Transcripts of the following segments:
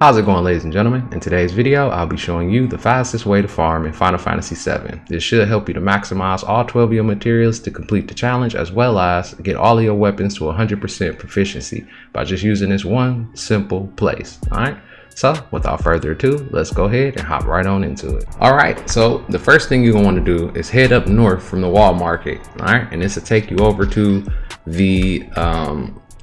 How's it going, ladies and gentlemen? In today's video, I'll be showing you the fastest way to farm in Final Fantasy VII. This should help you to maximize all 12 of your materials to complete the challenge, as well as get all of your weapons to 100% proficiency by just using this one simple place. Alright, so without further ado, let's go ahead and hop right on into it. Alright, so the first thing you're going to want to do is head up north from the wall market. Alright, and this will take you over to the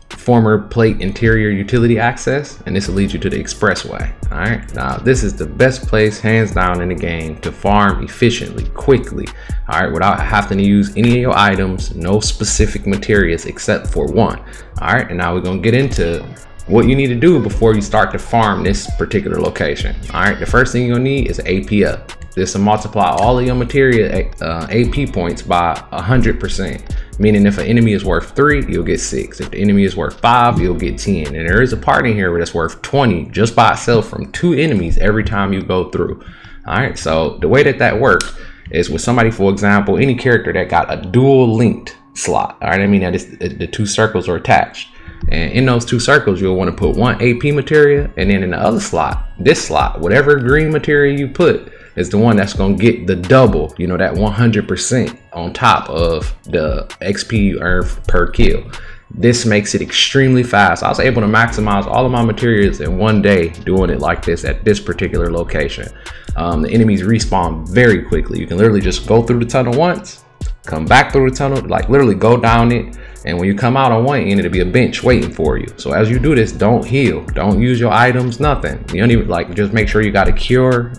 former plate interior utility access, and this will lead you to the expressway. All right, now this is the best place hands down in the game to farm efficiently, quickly, all right, without having to use any of your items, no specific materials except for one. All right, and now we're gonna get into what you need to do before you start to farm this particular location. All right, the first thing you're gonna need is AP up. This will multiply all of your material AP points by 100%, meaning if an enemy is worth 3, you'll get 6. If the enemy is worth 5, you'll get 10. And there is a part in here where that's worth 20 just by itself from 2 enemies every time you go through. All right, so the way that works is with somebody, for example, any character that got a dual linked slot. All right, I mean that is, the 2 circles are attached. And in those 2 circles, you'll want to put 1 AP material, and then in the other slot, this slot, whatever green material you put is the one that's going to get the double, you know, that 100% on top of the XP you earn per kill. This makes it extremely fast. I was able to maximize all of my materials in one day doing it like this at this particular location. The enemies respawn very quickly. You can literally just go through the tunnel once, come back through the tunnel, like literally go down it, and when you come out on one end, it'll be a bench waiting for you. So as you do this, don't heal, don't use your items, nothing. You don't even, like, just make sure you got a cure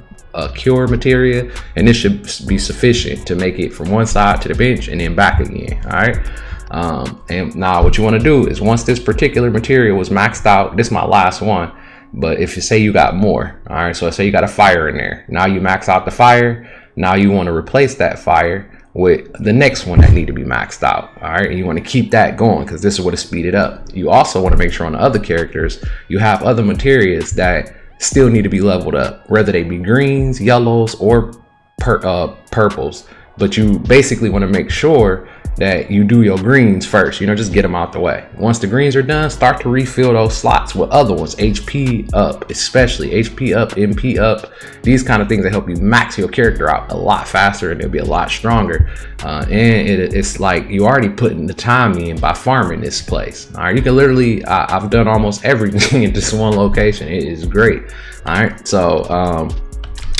material, and this should be sufficient to make it from one side to the bench and then back again. All right, and now what you want to do is, once this particular material was maxed out, this is my last one, but if you say you got more, all right, so say you got a fire in there, now you max out the fire, now you want to replace that fire with the next one that need to be maxed out. All right, and you want to keep that going because this is what to speed it up. You also want to make sure on the other characters you have other materials that still need to be leveled up, whether they be greens, yellows, or purples. But you basically want to make sure that you do your greens first, you know, just get them out the way. Once the greens are done, start to refill those slots with other ones, HP up, especially HP up, MP up, these kind of things that help you max your character out a lot faster, and it'll be a lot stronger. And it's like you already putting the time in by farming this place. All right, you can literally, I've done almost everything in this one location. It is great. All right, so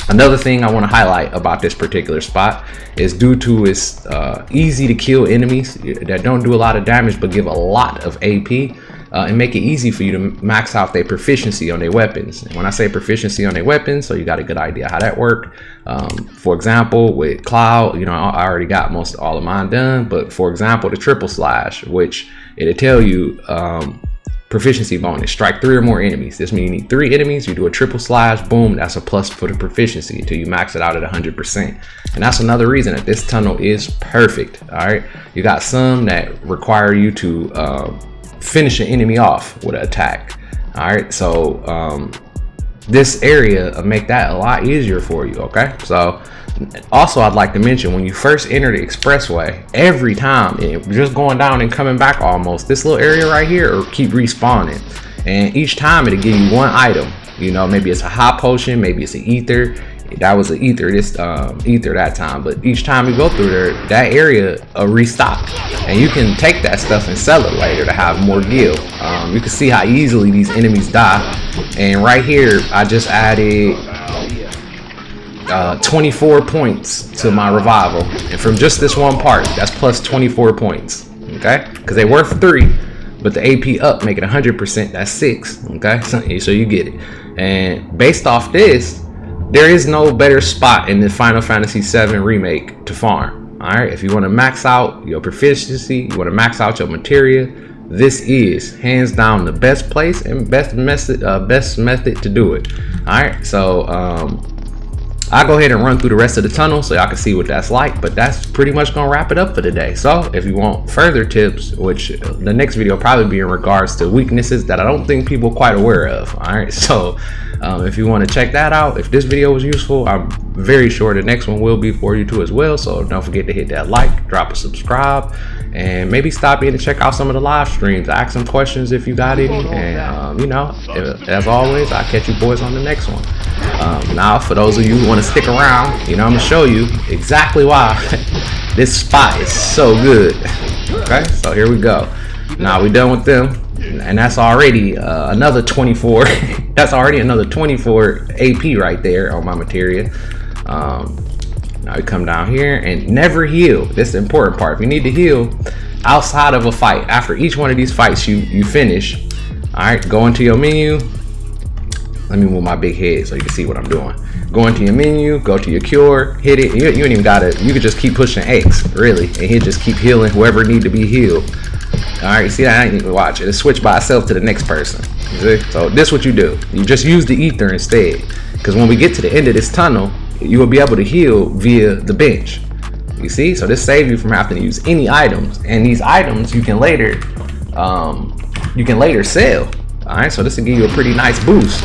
another thing I want to highlight about this particular spot is due to its easy to kill enemies that don't do a lot of damage but give a lot of AP, and make it easy for you to max out their proficiency on their weapons. And when I say proficiency on their weapons, so you got a good idea how that worked. For example, with Cloud, you know, I already got most all of mine done, but for example, the triple slash, which it'll tell you proficiency bonus, strike 3 or more enemies. This means you need 3 enemies, you do a triple slash, boom, that's a plus for the proficiency until you max it out at 100%. And that's another reason that this tunnel is perfect. All right, you got some that require you to finish an enemy off with an attack. All right, so this area will make that a lot easier for you. Okay, so also I'd like to mention, when you first enter the expressway, every time, just going down and coming back, almost this little area right here or keep respawning, and each time it'll give you 1 item. You know, maybe it's a hot potion, maybe it's an ether. That was an ether, this ether that time. But each time you go through there, that area restock, and you can take that stuff and sell it later to have more gil. You can see how easily these enemies die, and right here I just added 24 points to my revival, and from just this one part, that's plus 24 points. Okay, because they worth 3, but the AP up make it 100%, that's 6. Okay, so you get it. And based off this, there is no better spot in the Final Fantasy VII Remake to farm. All right, if you want to max out your proficiency, you want to max out your material, this is hands down the best place and best method to do it. All right, so I'll go ahead and run through the rest of the tunnel so y'all can see what that's like, but that's pretty much gonna wrap it up for today. So if you want further tips, which the next video will probably be in regards to weaknesses that I don't think people are quite aware of. All right, so if you want to check that out, if this video was useful, I'm very sure the next one will be for you too as well. So don't forget to hit that like, drop a subscribe, and maybe stop in and check out some of the live streams. Ask some questions if you got any, and you know, as always, I'll catch you boys on the next one. Now, for those of you who want to stick around, you know, I'm gonna show you exactly why this spot is so good. Okay, so here we go. Now we're done with them, and that's already another 24. That's already another 24 AP right there on my materia. Now we come down here and never heal. This is the important part. If you need to heal outside of a fight, after each one of these fights you finish, all right, go into your menu. Let me move my big head so you can see what I'm doing. Go into your menu, go to your cure, hit it. You ain't even gotta, you could just keep pushing X, really, and he'll just keep healing whoever need to be healed. All right, see that? I ain't even watch it. It switch by itself to the next person. See? So this is what you do. You just use the ether instead, because when we get to the end of this tunnel, you will be able to heal via the bench. You see? So this saves you from having to use any items, and these items you can later sell. All right, so this will give you a pretty nice boost.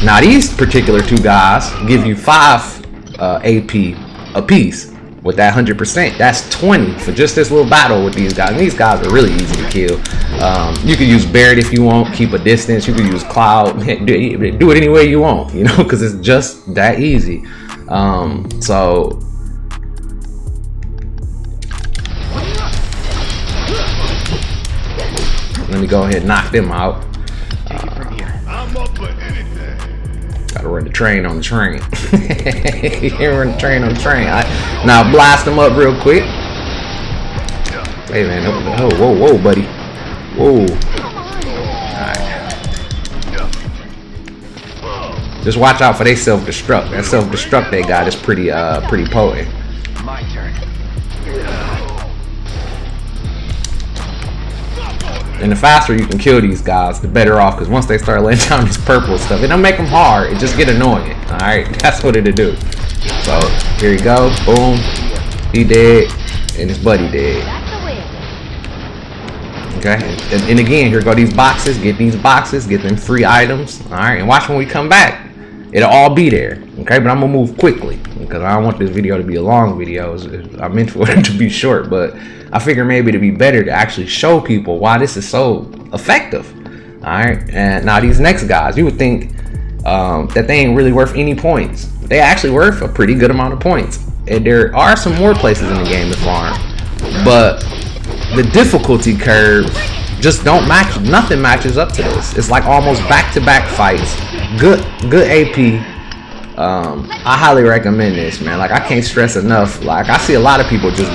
Now these particular two guys give you 5 AP a piece with that 100%. That's 20 for just this little battle with these guys. And these guys are really easy to kill. You can use Barret if you want, keep a distance. You can use Cloud, do it any way you want, you know, because it's just that easy. So let me go ahead and knock them out. Gotta run the train on the train. You can't run the train on the train. Now blast them up real quick. Hey man, oh, whoa, buddy. Whoa. Alright. Just watch out for they self-destruct. That self-destruct they got is pretty potent. My turn. And the faster you can kill these guys, the better off, because once they start laying down this purple stuff, it don't make them hard, it just get annoying. Alright, that's what it'll do. So here you go, boom, he dead, and his buddy dead. Okay, and again, here go these boxes, get them free items. Alright, and watch when we come back, it'll all be there. Okay, but I'm gonna move quickly because I don't want this video to be a long video. I meant for it to be short, but I figure maybe it'd be better to actually show people why this is so effective. All right, and now these next guys, you would think that they ain't really worth any points. They actually worth a pretty good amount of points, and there are some more places in the game to farm, but the difficulty curve just don't match. Nothing matches up to this. It's like almost back-to-back fights. Good AP. I highly recommend this, man. Like, I can't stress enough. Like, I see a lot of people just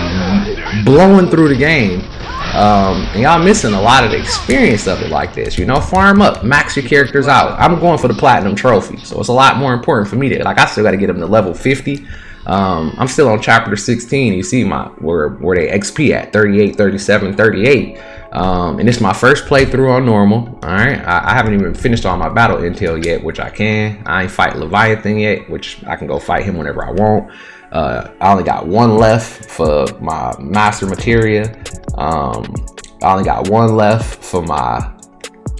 blowing through the game, and y'all missing a lot of the experience of it like this. You know, farm up, max your characters out. I'm going for the platinum trophy, so it's a lot more important for me to, like, I still got to get them to level 50. I'm still on chapter 16. You see my where they XP at 38, 37, 38. And it's my first playthrough on normal. All right, I haven't even finished all my battle intel yet, which I can. I ain't fight Leviathan yet, which I can go fight him whenever I want. I only got one left for my master materia. I only got one left for my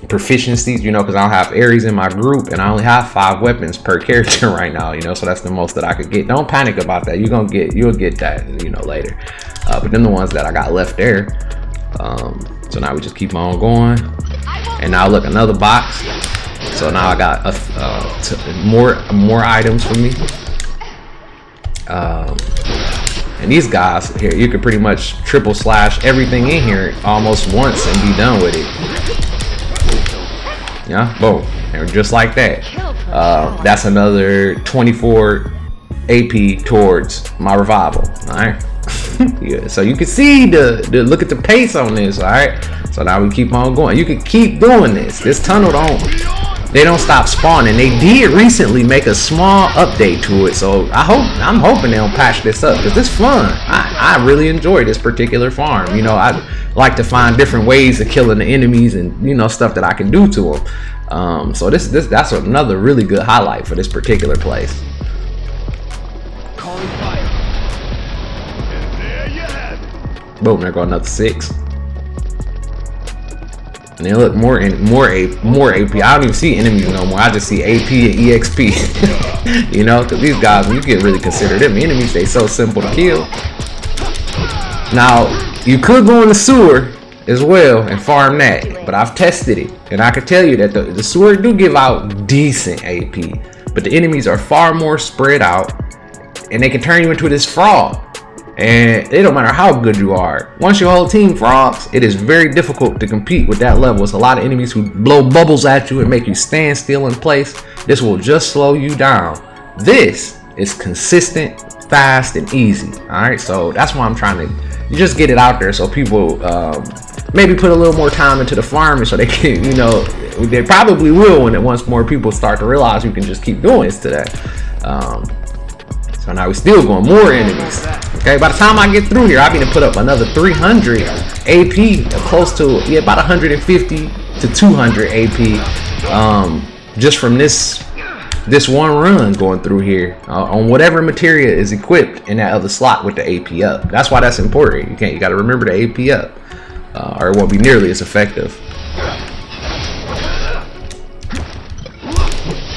proficiencies, you know, because I don't have Ares in my group, and I only have 5 weapons per character right now, you know, so that's the most that I could get. Don't panic about that. You'll get that, you know, later. But then the ones that I got left there. So now we just keep on going, and now look, another box. So now I got more items for me. And these guys here, you can pretty much triple slash everything in here almost once and be done with it. Yeah, boom, and just like that. That's another 24 AP towards my revival. All right. Yeah, so you can see the look at the pace on this. All right, so now we keep on going. You can keep doing this tunnel don't stop spawning. They did recently make a small update to it, so I'm hoping they'll patch this up, because it's fun. I really enjoy this particular farm. You know, I like to find different ways of killing the enemies, and, you know, stuff that I can do to them. So that's another really good highlight for this particular place. Calling fire. Boom, there go another 6. And then look, more AP. I don't even see enemies no more. I just see AP and EXP. You know, because these guys, you can really consider them enemies. They so simple to kill. Now, You could go in the sewer as well and farm that, but I've tested it, and I can tell you that the sewer do give out decent AP, but the enemies are far more spread out, and they can turn you into this frog, and it don't matter how good you are. Once your whole team frogs, it is very difficult to compete with that level. It's a lot of enemies who blow bubbles at you and make you stand still in place. This will just slow you down. This is consistent, fast, and easy. All right, so that's why I'm trying to just get it out there so people maybe put a little more time into the farming, so they can, you know, they probably will when once more people start to realize you can just keep doing this today. So now we're still going more enemies. Okay, by the time I get through here, I need to put up another 300 AP, close to about 150 to 200 AP, just from this one run going through here on whatever materia is equipped in that other slot with the AP up. That's why that's important. You got to remember the AP up, or it won't be nearly as effective.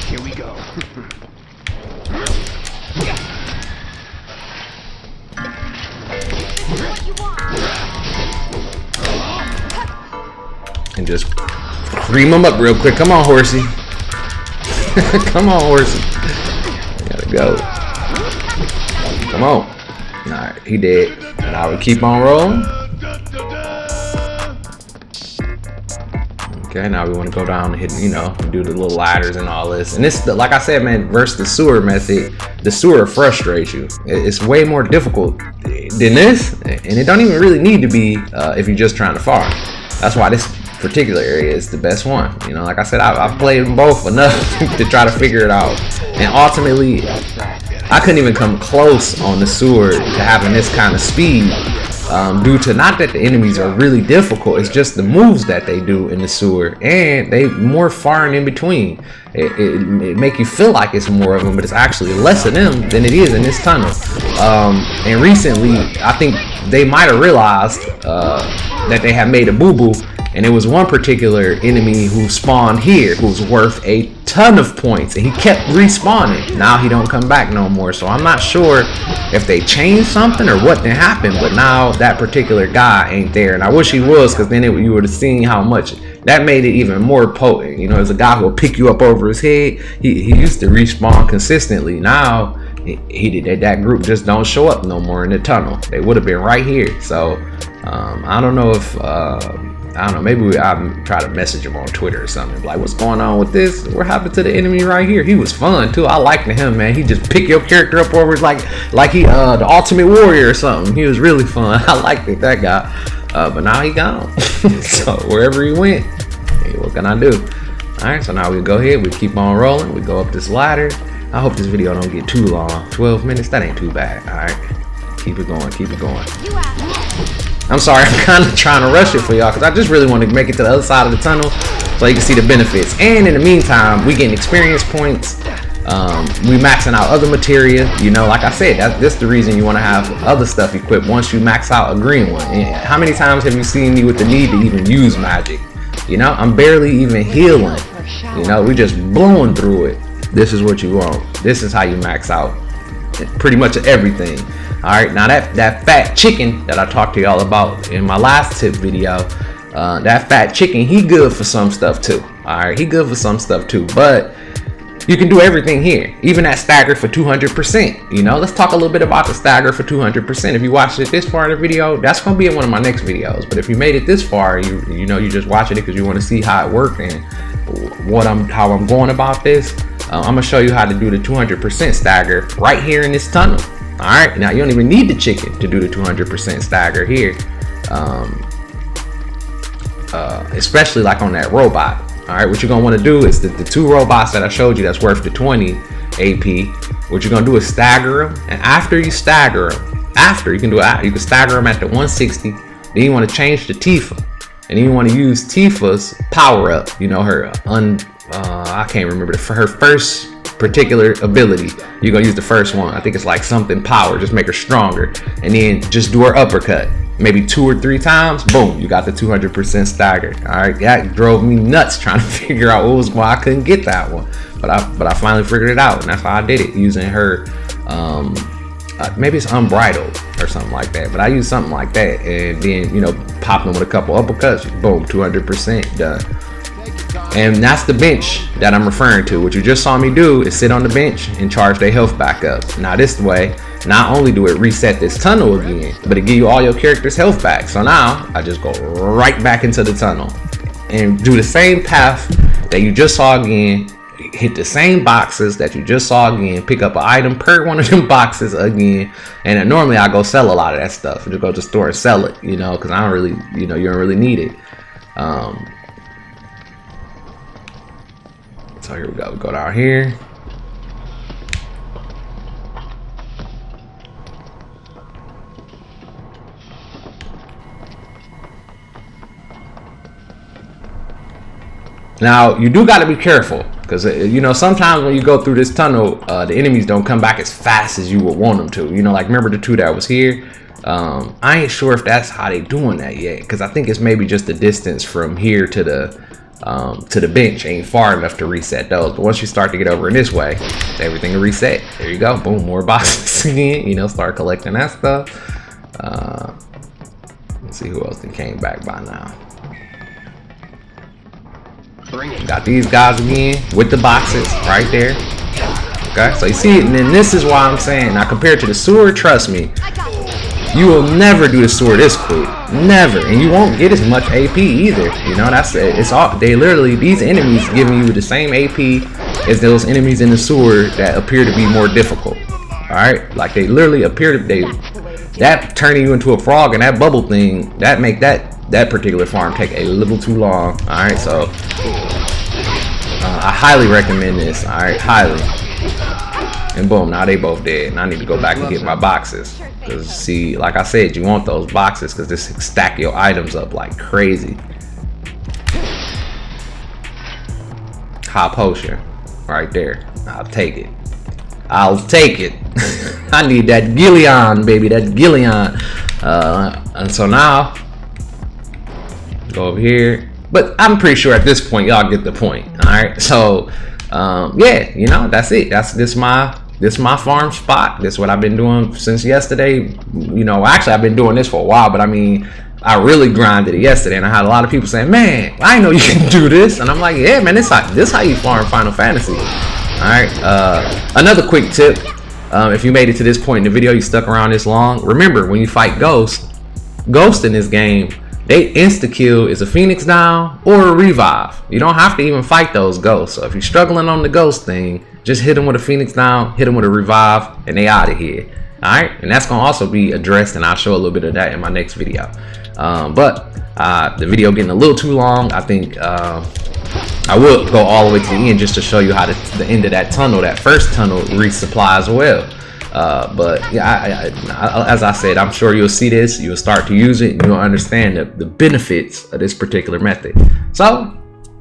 Here we go. And just cream them up real quick. Come on, horsey. Come on, horsey. Gotta go. Come on. Alright, he did. And I would keep on rolling. Okay, now we want to go down and hit, you know, do the little ladders and all this. And this, like I said, man, versus the sewer method, the sewer frustrates you. It's way more difficult than this, and it don't even really need to be if you're just trying to farm. That's why this particular area is the best one. You know, like I said, I've played them both enough to try to figure it out, and ultimately I couldn't even come close on the sewer to having this kind of speed, due to not that the enemies are really difficult, it's just the moves that they do in the sewer, and they more far and in between. It make you feel like it's more of them, but it's actually less of them than it is in this tunnel. And recently I think they might have realized that they have made a boo-boo, and it was one particular enemy who spawned here who's worth a ton of points, and he kept respawning. Now he don't come back no more, so I'm not sure if they changed something or what happened, but now that particular guy ain't there, and I wish he was, because then you would have seen how much that made it even more potent. You know, there's a guy who will pick you up over his head. He used to respawn consistently. Now that group just don't show up no more in the tunnel. They would have been right here. So I don't know if I don't know, maybe I'll try to message him on Twitter or something, like, what's going on with this? What happened to the enemy right here? He was fun too. I liked him, man. He just pick your character up over like he the ultimate warrior or something. He was really fun. I liked it, that guy. But now he gone. So wherever he went, hey, what can I do? All right, so now we go ahead, we keep on rolling, we go up this ladder. I hope this video don't get too long. 12 minutes, that ain't too bad. All right, keep it going, keep it going. I'm sorry, I'm kind of trying to rush it for y'all, because I just really want to make it to the other side of the tunnel so you can see the benefits. And in the meantime, we getting experience points. We maxing out other materia. You know, like I said, that's the reason you want to have other stuff equipped once you max out a green one. And how many times have you seen me with the need to even use magic? You know, I'm barely even healing. You know, we just blowing through it. This is what you want. This is how you max out pretty much everything. All right, now that fat chicken that I talked to y'all about in my last tip video, that fat chicken, he good for some stuff too. All right, he good for some stuff too, but you can do everything here, even that stagger for 200%. You know, let's talk a little bit about the stagger for 200%. If you watched it this far in the video, that's gonna be in one of my next videos. But if you made it this far, you know, you just watching it because you want to see how it worked and how I'm going about this. I'm gonna show you how to do the 200% stagger right here in this tunnel. All right, now you don't even need the chicken to do the 200% stagger here, especially like on that robot. All right, what you're gonna want to do is the two robots that I showed you that's worth the 20 AP. What you're gonna do is stagger them, and after you stagger them, you can stagger them at the 160. Then you want to change to Tifa, and then you want to use Tifa's power up. You know, her I can't remember her first particular ability. You're gonna use the first one. I think it's like something power, just make her stronger, and then just do her uppercut maybe 2 or 3 times. Boom, you got the 200% stagger. All right, that drove me nuts trying to figure out what was why I couldn't get that one, but I finally figured it out, and that's how I did it, using her maybe it's unbridled. or something like that. But I use something like that, and then, you know, pop them with a couple uppercuts. Boom, 200% done. And that's the bench that I'm referring to. What you just saw me do is sit on the bench and charge their health back up. Now this way, not only do it reset this tunnel again, but it give you all your character's health back. So now I just go right back into the tunnel and do the same path that you just saw again. Hit the same boxes that you just saw again, pick up an item per one of them boxes again. And then normally I go sell a lot of that stuff, and just go to the store and sell it, you know, because I don't really, you know, you don't really need it. So here we go. Go down here. Now you do got to be careful, because you know, sometimes when you go through this tunnel, the enemies don't come back as fast as you would want them to. You know, like remember the two that was here? I ain't sure if that's how they doing that yet, because I think it's maybe just the distance from here to the bench ain't far enough to reset those. But once you start to get over in this way, everything will reset. There you go. Boom, more boxes again. You know, start collecting that stuff. Let's see who else came back by now. Got these guys again with the boxes right there. Okay, so you see it, and then this is why I'm saying, now compared to the sewer, trust me, you will never do the sewer this quick, never, and you won't get as much AP either. You know, that's it. It's all, they literally, these enemies giving you the same AP as those enemies in the sewer that appear to be more difficult. All right, like they literally appear to, that turning you into a frog and that bubble thing, that make that particular farm take a little too long. All right, so I highly recommend this. All right, highly. And boom, now they both dead, and I need to go back and get my boxes, because see, like I said, you want those boxes because this stack your items up like crazy. Hot potion right there. I'll take it. I'll take it. I need that Gillian, baby, that Gillian. And so now go over here, but I'm pretty sure at this point y'all get the point. All right, so yeah, you know, that's it. This my farm spot. This is what I've been doing since yesterday. You know, actually I've been doing this for a while, but I mean, I really grinded it yesterday, and I had a lot of people saying, man, I didn't know you can do this. And I'm like, yeah, man, this how you farm Final Fantasy. All right, another quick tip, if you made it to this point in the video, you stuck around this long, remember when you fight Ghost in this game, they insta-kill is a Phoenix down or a revive. You don't have to even fight those ghosts. So if you're struggling on the ghost thing, just hit them with a Phoenix down, hit them with a revive, and they out of here. All right, and that's gonna also be addressed, and I'll show a little bit of that in my next video. But the video getting a little too long. I think I will go all the way to the end just to show you how the end of that tunnel, that first tunnel, resupply as well. But yeah, as I said, I'm sure you'll see this, you'll start to use it, and you'll understand the benefits of this particular method. So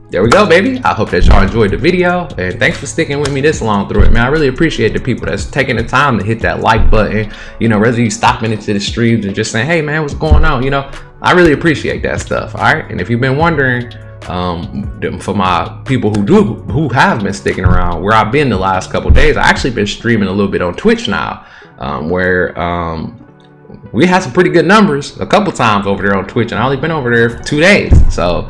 there we go, baby. I hope that y'all enjoyed the video, and thanks for sticking with me this long through it, man. I really appreciate the people that's taking the time to hit that like button, you know, whether you stopping into the streams and just saying, hey man, what's going on, you know, I really appreciate that stuff. All right, and if you've been wondering, for my people who have been sticking around, where I've been the last couple days, I actually been streaming a little bit on Twitch now, where we had some pretty good numbers a couple times over there on Twitch, and I only been over there for 2 days. So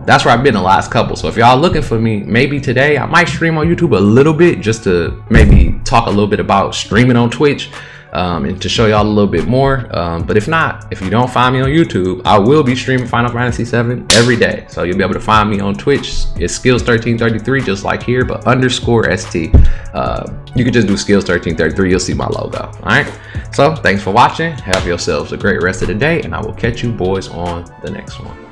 that's where I've been the last couple. So if y'all looking for me, maybe today I might stream on YouTube a little bit, just to maybe talk a little bit about streaming on Twitch, and to show y'all a little bit more. But if not, if you don't find me on YouTube, I will be streaming Final Fantasy 7 every day. So you'll be able to find me on Twitch. It's Skills1333, just like here, but _ST. You can just do Skills1333, you'll see my logo. All right, so thanks for watching. Have yourselves a great rest of the day, and I will catch you boys on the next one.